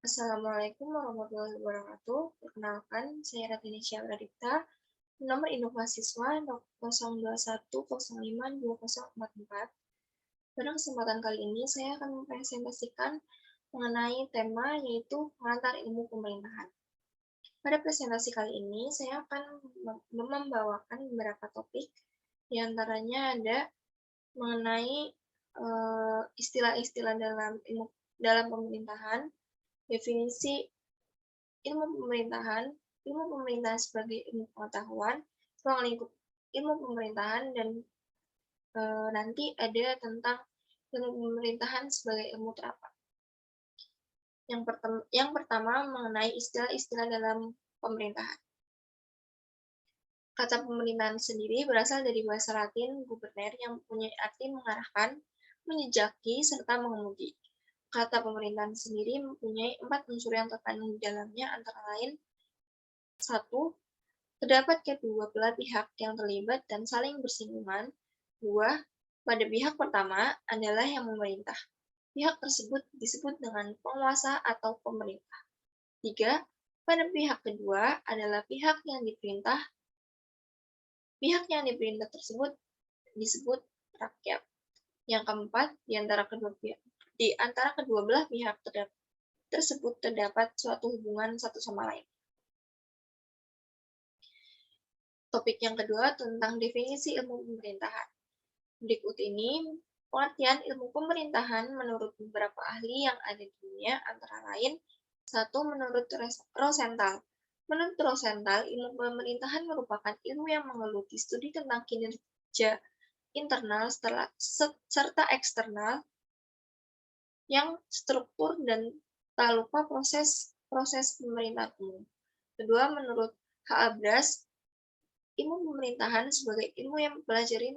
Assalamualaikum warahmatullahi wabarakatuh. Perkenalkan, saya Ratinisha Pradipta, nomor induk mahasiswa 0210505244. Pada kesempatan kali ini, saya akan mempresentasikan mengenai tema yaitu pengantar ilmu pemerintahan. Pada presentasi kali ini, saya akan membawakan beberapa topik, di antaranya ada mengenai istilah-istilah dalam pemerintahan, definisi ilmu pemerintahan sebagai ilmu pengetahuan, ruang lingkup ilmu pemerintahan, dan nanti ada tentang ilmu pemerintahan sebagai ilmu terapan. Yang pertama mengenai istilah-istilah dalam pemerintahan. Kata pemerintahan sendiri berasal dari bahasa Latin guberner yang mempunyai arti mengarahkan, menjejaki, serta mengemudi. Kata pemerintahan sendiri mempunyai 4 unsur yang terkandung di dalamnya, antara lain 1. Terdapat kedua belah pihak yang terlibat dan saling bersinggungan. 2. Pada pihak pertama adalah yang memerintah. Pihak tersebut disebut dengan penguasa atau pemerintah. 3. Pada pihak kedua adalah pihak yang diperintah. Pihak yang diperintah tersebut disebut rakyat. Yang keempat, di antara kedua belah pihak tersebut terdapat suatu hubungan satu sama lain. Topik yang kedua tentang definisi ilmu pemerintahan. Berikut ini pengertian ilmu pemerintahan menurut beberapa ahli yang ada di dunia, antara lain 1. Menurut Rosenthal. Menurut Rosenthal, ilmu pemerintahan merupakan ilmu yang menggeluti studi tentang kinerja internal serta eksternal yang struktur dan tak lupa proses pemerintahan umum. Kedua, menurut H. Abras, ilmu pemerintahan sebagai ilmu yang mempelajari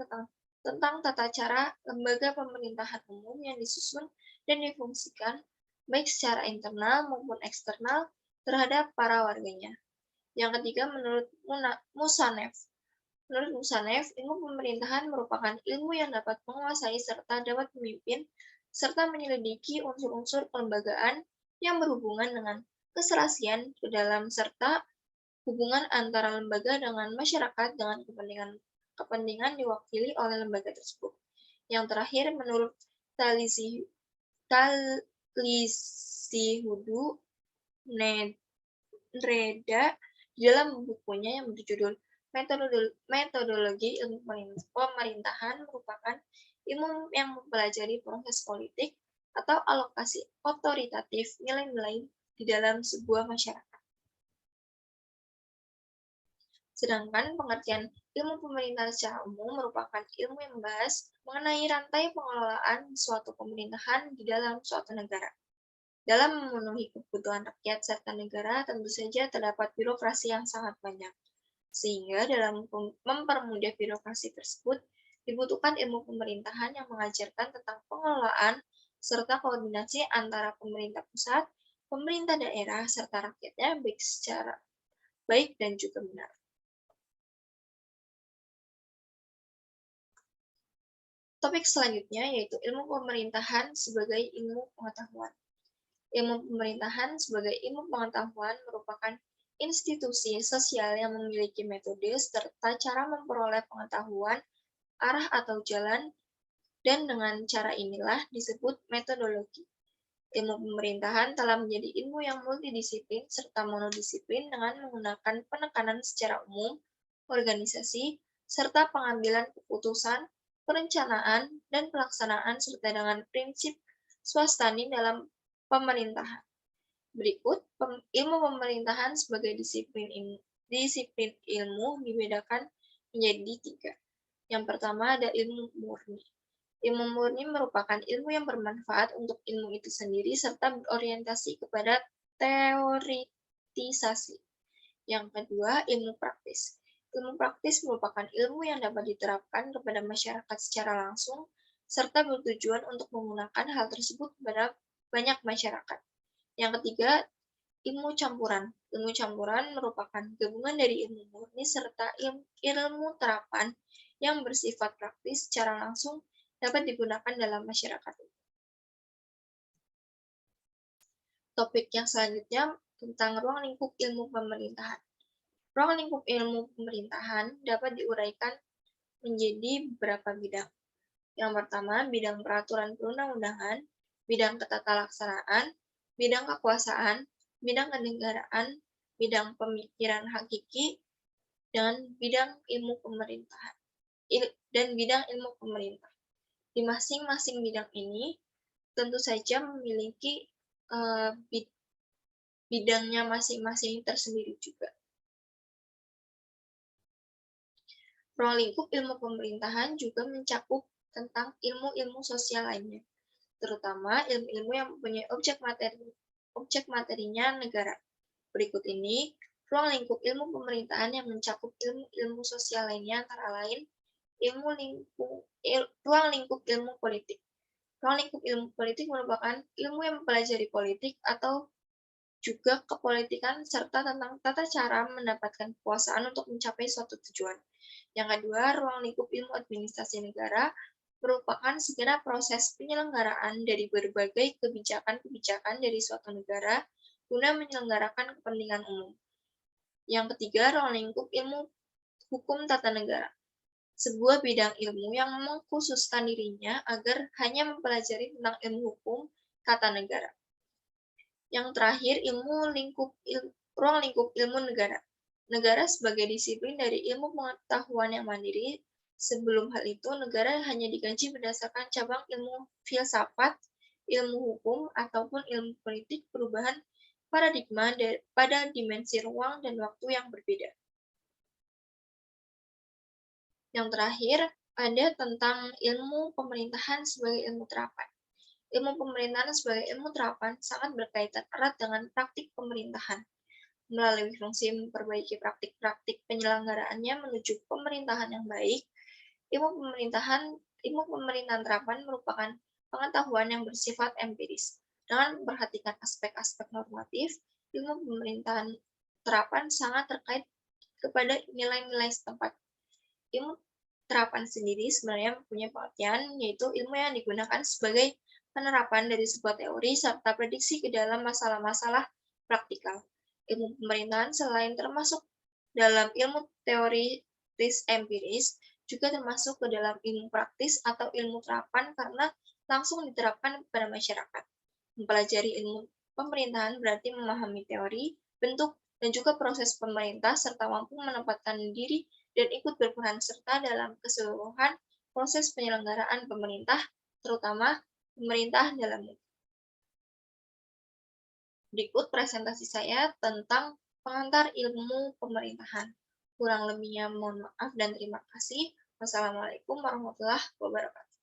tentang tata cara lembaga pemerintahan umum yang disusun dan difungsikan baik secara internal maupun eksternal terhadap para warganya. Yang ketiga, menurut Musanev. Menurut Musanev, ilmu pemerintahan merupakan ilmu yang dapat menguasai serta dapat memimpin serta menyelidiki unsur-unsur kelembagaan yang berhubungan dengan keserasian ke dalam serta hubungan antara lembaga dengan masyarakat dengan kepentingan diwakili oleh lembaga tersebut. Yang terakhir, menurut Talisihudu Nedreda, di dalam bukunya yang berjudul Metodologi Ilmu Pemerintahan merupakan ilmu yang mempelajari proses politik atau alokasi otoritatif nilai-nilai di dalam sebuah masyarakat. Sedangkan pengertian ilmu pemerintahan secara umum merupakan ilmu yang membahas mengenai rantai pengelolaan suatu pemerintahan di dalam suatu negara. Dalam memenuhi kebutuhan rakyat serta negara, tentu saja terdapat birokrasi yang sangat banyak. Sehingga dalam mempermudah birokrasi tersebut, dibutuhkan ilmu pemerintahan yang mengajarkan tentang pengelolaan serta koordinasi antara pemerintah pusat, pemerintah daerah, serta rakyatnya baik secara baik dan juga benar. Topik selanjutnya yaitu ilmu pemerintahan sebagai ilmu pengetahuan. Ilmu pemerintahan sebagai ilmu pengetahuan merupakan institusi sosial yang memiliki metode serta cara memperoleh pengetahuan, arah atau jalan, dan dengan cara inilah disebut metodologi. Ilmu pemerintahan telah menjadi ilmu yang multidisiplin serta monodisiplin dengan menggunakan penekanan secara umum, organisasi, serta pengambilan keputusan, perencanaan, dan pelaksanaan serta dengan prinsip swastani dalam pemerintahan. Berikut, ilmu pemerintahan sebagai disiplin ilmu dibedakan menjadi 3. Yang pertama ada ilmu murni. Ilmu murni merupakan ilmu yang bermanfaat untuk ilmu itu sendiri serta berorientasi kepada teoritisasi. Yang kedua, ilmu praktis. Ilmu praktis merupakan ilmu yang dapat diterapkan kepada masyarakat secara langsung serta bertujuan untuk menggunakan hal tersebut kepada banyak masyarakat. Yang ketiga, ilmu campuran. Ilmu campuran merupakan gabungan dari ilmu murni serta ilmu terapan yang bersifat praktis secara langsung dapat digunakan dalam masyarakat. Topik yang selanjutnya tentang ruang lingkup ilmu pemerintahan. Ruang lingkup ilmu pemerintahan dapat diuraikan menjadi beberapa bidang. Yang pertama, bidang peraturan perundang-undangan, bidang ketatalaksanaan, bidang kekuasaan, bidang kenegaraan, bidang pemikiran hakiki, dan bidang ilmu pemerintahan. Dan bidang ilmu pemerintah. Di masing-masing bidang ini tentu saja memiliki bidangnya masing-masing tersendiri juga. Ruang lingkup ilmu pemerintahan juga mencakup tentang ilmu-ilmu sosial lainnya, terutama ilmu-ilmu yang mempunyai objek materinya negara. Berikut ini ruang lingkup ilmu pemerintahan yang mencakup ilmu-ilmu sosial lainnya antara lain ruang lingkup ilmu politik. Ruang lingkup ilmu politik merupakan ilmu yang mempelajari politik atau juga kepolitikan serta tentang tata cara mendapatkan kekuasaan untuk mencapai suatu tujuan. Yang kedua, ruang lingkup ilmu administrasi negara merupakan segenap proses penyelenggaraan dari berbagai kebijakan-kebijakan dari suatu negara guna menyelenggarakan kepentingan umum. Yang ketiga, ruang lingkup ilmu hukum tata negara, sebuah bidang ilmu yang mengkhususkan dirinya agar hanya mempelajari tentang ilmu hukum tata negara. Yang terakhir, ruang lingkup ilmu negara. Negara sebagai disiplin dari ilmu pengetahuan yang mandiri. Sebelum hal itu, negara hanya digaji berdasarkan cabang ilmu filsafat, ilmu hukum, ataupun ilmu politik perubahan paradigma pada dimensi ruang dan waktu yang berbeda. Yang terakhir, ada tentang ilmu pemerintahan sebagai ilmu terapan. Ilmu pemerintahan sebagai ilmu terapan sangat berkaitan erat dengan praktik pemerintahan. Melalui fungsi memperbaiki praktik-praktik penyelenggaraannya menuju pemerintahan yang baik, ilmu pemerintahan terapan merupakan pengetahuan yang bersifat empiris. Dengan memperhatikan aspek-aspek normatif, ilmu pemerintahan terapan sangat terkait kepada nilai-nilai setempat. Ilmu terapan sendiri sebenarnya punya pengertian, yaitu ilmu yang digunakan sebagai penerapan dari sebuah teori serta prediksi ke dalam masalah-masalah praktikal. Ilmu pemerintahan selain termasuk dalam ilmu teoritis empiris, juga termasuk ke dalam ilmu praktis atau ilmu terapan karena langsung diterapkan kepada masyarakat. Mempelajari ilmu pemerintahan berarti memahami teori, bentuk, dan juga proses pemerintah serta mampu menempatkan diri dan ikut berperan serta dalam keseluruhan proses penyelenggaraan pemerintah, terutama pemerintah dalam negeri. Berikut presentasi saya tentang pengantar ilmu pemerintahan. Kurang lebihnya mohon maaf dan terima kasih. Wassalamualaikum warahmatullahi wabarakatuh.